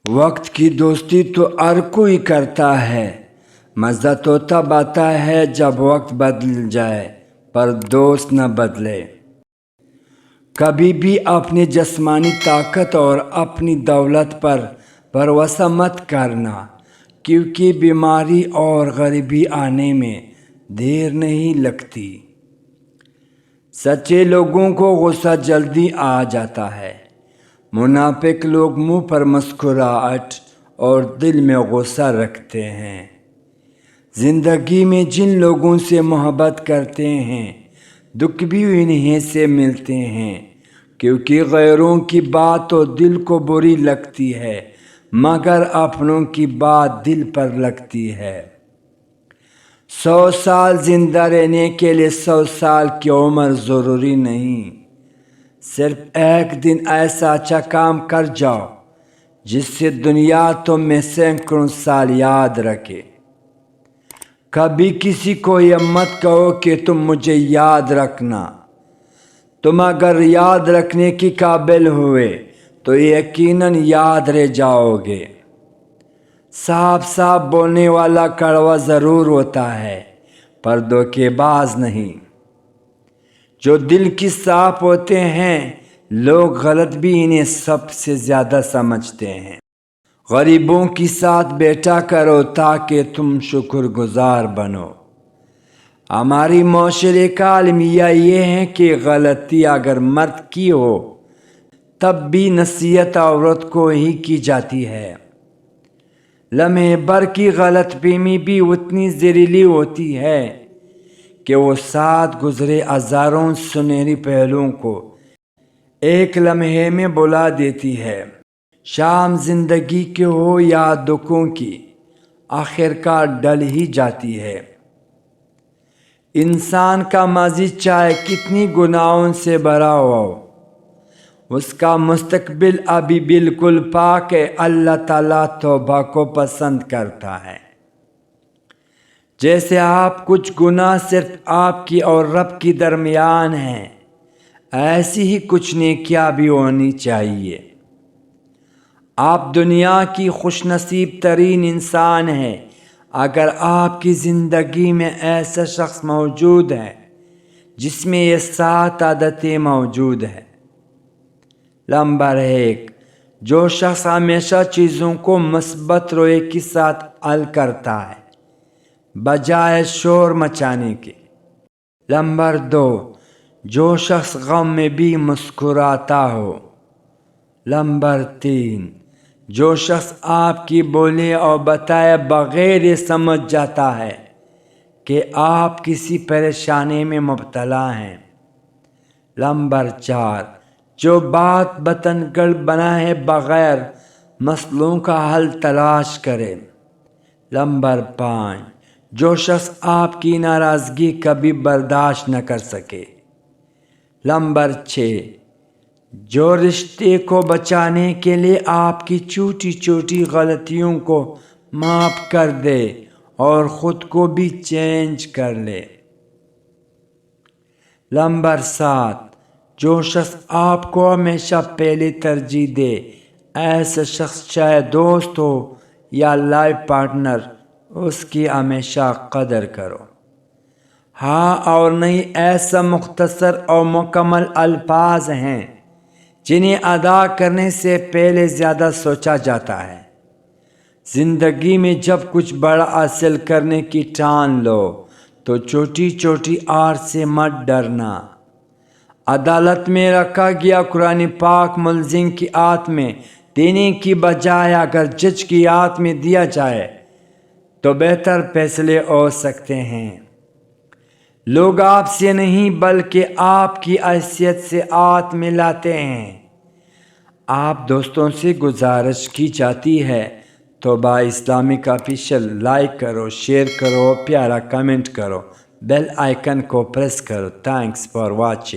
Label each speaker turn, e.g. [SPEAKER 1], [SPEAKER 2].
[SPEAKER 1] وقت کی دوستی تو ہر کوئی کرتا ہے، مزہ تو تب آتا ہے جب وقت بدل جائے پر دوست نہ بدلے۔ کبھی بھی اپنی جسمانی طاقت اور اپنی دولت پر بھروسہ مت کرنا، کیونکہ بیماری اور غریبی آنے میں دیر نہیں لگتی۔ سچے لوگوں کو غصہ جلدی آ جاتا ہے، منافق لوگ منہ پر مسکراہٹ اور دل میں غصہ رکھتے ہیں۔ زندگی میں جن لوگوں سے محبت کرتے ہیں، دکھ بھی انہیں سے ملتے ہیں، کیونکہ غیروں کی بات تو دل کو بری لگتی ہے مگر اپنوں کی بات دل پر لگتی ہے۔ 100 سال زندہ رہنے کے لیے 100 سال کی عمر ضروری نہیں، صرف ایک دن ایسا اچھا کام کر جاؤ جس سے دنیا تمہیں سینکڑوں سال یاد رکھے۔ کبھی کسی کو یہ مت کہو کہ تم مجھے یاد رکھنا، تم اگر یاد رکھنے کی قابل ہوئے تو یقیناً یاد رہ جاؤ گے۔ صاف صاف بولنے والا کڑوا ضرور ہوتا ہے پر دھوکے باز نہیں۔ جو دل کی صاف ہوتے ہیں لوگ غلط بھی انہیں سب سے زیادہ سمجھتے ہیں۔ غریبوں کے ساتھ بیٹھا کرو تاکہ تم شکر گزار بنو۔ ہماری معاشرے کا المیہ یہ ہے کہ غلطی اگر مرد کی ہو تب بھی نصیحت عورت کو ہی کی جاتی ہے۔ لمحے بھر کی غلط فہمی بھی اتنی زہریلی ہوتی ہے کہ وہ ساتھ گزرے ہزاروں سنہری پہلوؤں کو ایک لمحے میں بلا دیتی ہے۔ شام زندگی کی ہو یا دکھوں کی، آخر کار ڈل ہی جاتی ہے۔ انسان کا ماضی چاہے کتنی گناہوں سے بھرا ہو، اس کا مستقبل ابھی بالکل پاک ہے۔ اللہ تعالیٰ توبہ کو پسند کرتا ہے۔ جیسے آپ کچھ گناہ صرف آپ کی اور رب کے درمیان ہیں، ایسی ہی کچھ نیکیاں بھی ہونی چاہیے۔ آپ دنیا کی خوش نصیب ترین انسان ہیں اگر آپ کی زندگی میں ایسا شخص موجود ہے جس میں یہ 7 عادتیں موجود ہیں۔ نمبر 1، جو شخص ہمیشہ چیزوں کو مثبت رویے کے ساتھ حل کرتا ہے بجائے شور مچانے کے۔ نمبر 2، جو شخص غم میں بھی مسکراتا ہو۔ نمبر 3، جو شخص آپ کی بولے اور بتائے بغیر یہ سمجھ جاتا ہے کہ آپ کسی پریشانی میں مبتلا ہیں۔ نمبر 4، جو بات بتنگڑ بنائے بغیر مسئلوں کا حل تلاش کرے۔ نمبر 5، جو شخص آپ کی ناراضگی کبھی برداشت نہ کر سکے۔ نمبر 6، جو رشتے کو بچانے کے لیے آپ کی چھوٹی چھوٹی غلطیوں کو معاف کر دے اور خود کو بھی چینج کر لے۔ نمبر 7، جو شخص آپ کو ہمیشہ پہلے ترجیح دے، ایسا شخص چاہے دوست ہو یا لائف پارٹنر، اس کی ہمیشہ قدر کرو۔ ہاں اور نہیں ایسا مختصر اور مکمل الفاظ ہیں جنہیں ادا کرنے سے پہلے زیادہ سوچا جاتا ہے۔ زندگی میں جب کچھ بڑا حاصل کرنے کی ٹھان لو تو چھوٹی چھوٹی ہار سے مت ڈرنا۔ عدالت میں رکھا گیا قرآن پاک ملزم کی ہاتھ میں دینے کی بجائے اگر جج کی ہاتھ میں دیا جائے تو بہتر فیصلے ہو سکتے ہیں۔ لوگ آپ سے نہیں بلکہ آپ کی حیثیت سے ہاتھ ملاتے ہیں۔ آپ دوستوں سے گزارش کی جاتی ہے توبہ اسلامک آفیشیل لائک کرو، شیئر کرو، پیارا کمنٹ کرو، بیل آئیکن کو پریس کرو۔ Thanks for watching.